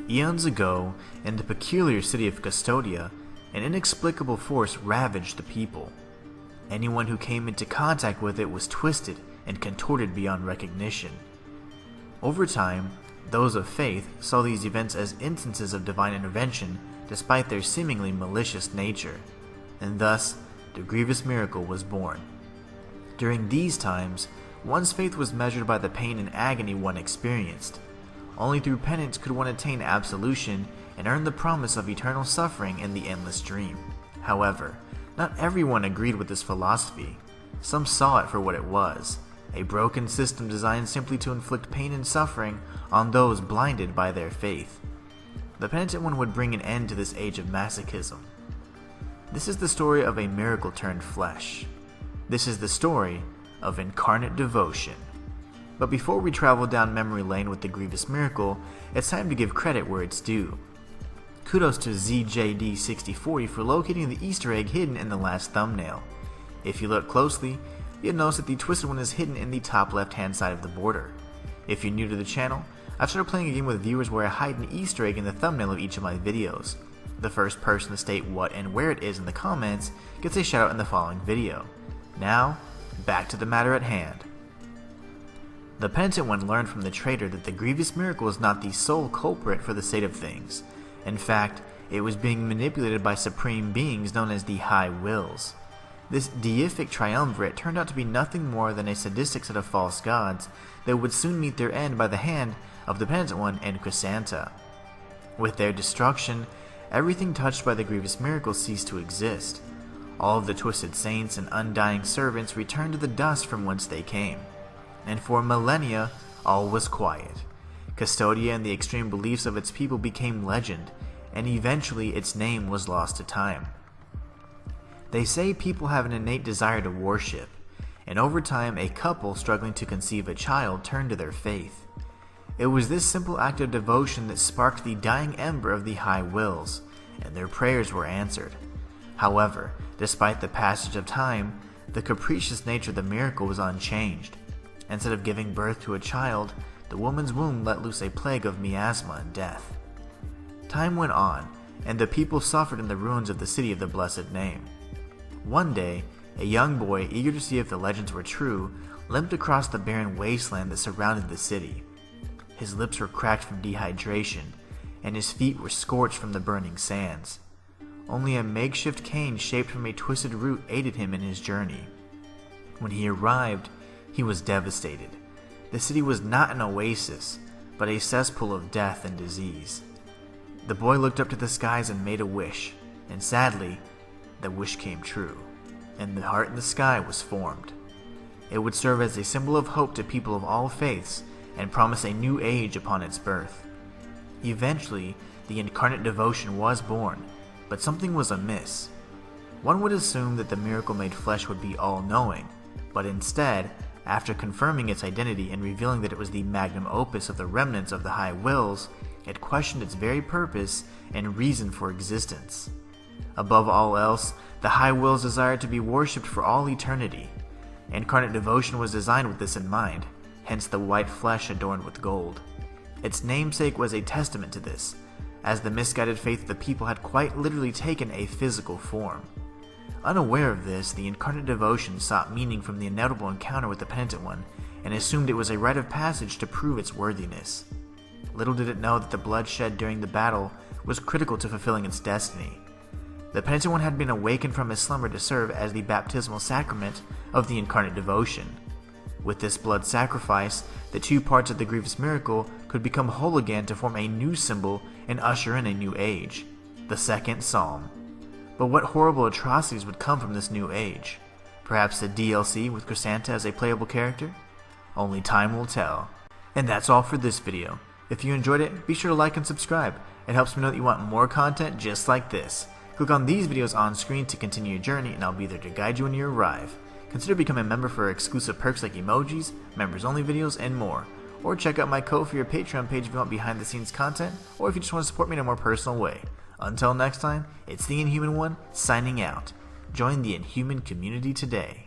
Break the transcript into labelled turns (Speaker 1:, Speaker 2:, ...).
Speaker 1: Eons ago, in the peculiar city of Custodia, an inexplicable force ravaged the people. Anyone who came into contact with it was twisted and contorted beyond recognition. Over time, those of faith saw these events as instances of divine intervention despite their seemingly malicious nature, and thus the grievous miracle was born. During these times, one's faith was measured by the pain and agony one experienced. Only through penance could one attain absolution and earn the promise of eternal suffering in the endless dream. However, not everyone agreed with this philosophy. Some saw it for what it was, a broken system designed simply to inflict pain and suffering on those blinded by their faith. The penitent one would bring an end to this age of masochism. This is the story of a miracle turned flesh. This is the story of incarnate devotion. But before we travel down memory lane with the grievous miracle, it's time to give credit where it's due. Kudos to ZJD6040 for locating the Easter egg hidden in the last thumbnail. If you look closely, you'll notice that the twisted one is hidden in the top left hand side of the border. If you're new to the channel, I've started playing a game with viewers where I hide an Easter egg in the thumbnail of each of my videos. The first person to state what and where it is in the comments gets a shout out in the following video. Now, back to the matter at hand. The penitent one learned from the traitor that the grievous miracle is not the sole culprit for the state of things. In fact, it was being manipulated by supreme beings known as the High Wills. This deific triumvirate turned out to be nothing more than a sadistic set of false gods that would soon meet their end by the hand of the penitent one and Chrysanta. With their destruction, everything touched by the grievous miracle ceased to exist. All of the twisted saints and undying servants returned to the dust from whence they came. And for millennia, all was quiet. Custodia and the extreme beliefs of its people became legend, and eventually its name was lost to time. They say people have an innate desire to worship, and over time a couple struggling to conceive a child turned to their faith. It was this simple act of devotion that sparked the dying ember of the High Wills, and their prayers were answered. However, despite the passage of time, the capricious nature of the miracle was unchanged. Instead of giving birth to a child, the woman's womb let loose a plague of miasma and death. Time went on, and the people suffered in the ruins of the city of the blessed name. One day, a young boy, eager to see if the legends were true, limped across the barren wasteland that surrounded the city. His lips were cracked from dehydration, and his feet were scorched from the burning sands. Only a makeshift cane shaped from a twisted root aided him in his journey. When he arrived, he was devastated. The city was not an oasis, but a cesspool of death and disease. The boy looked up to the skies and made a wish, and sadly, the wish came true, and the heart in the sky was formed. It would serve as a symbol of hope to people of all faiths and promise a new age upon its birth. Eventually, the incarnate devotion was born, but something was amiss. One would assume that the miracle-made flesh would be all-knowing, but instead, after confirming its identity and revealing that it was the magnum opus of the remnants of the High Wills, it questioned its very purpose and reason for existence. Above all else, the High Wills desired to be worshipped for all eternity. Incarnate devotion was designed with this in mind, hence the white flesh adorned with gold. Its namesake was a testament to this, as the misguided faith of the people had quite literally taken a physical form. Unaware of this, the incarnate devotion sought meaning from the inevitable encounter with the penitent one, and assumed it was a rite of passage to prove its worthiness. Little did it know that the blood shed during the battle was critical to fulfilling its destiny. The penitent one had been awakened from his slumber to serve as the baptismal sacrament of the incarnate devotion. With this blood sacrifice, the two parts of the grievous miracle could become whole again to form a new symbol and usher in a new age, the second psalm. But what horrible atrocities would come from this new age? Perhaps a DLC with Chrysanta as a playable character? Only time will tell. And that's all for this video. If you enjoyed it, be sure to like and subscribe. It helps me know that you want more content just like this. Click on these videos on screen to continue your journey, and I'll be there to guide you when you arrive. Consider becoming a member for exclusive perks like emojis, members-only videos, and more. Or check out my code for your Patreon page if you want behind-the-scenes content, or if you just want to support me in a more personal way. Until next time, it's the Inhuman one, signing out. Join the Inhuman community today.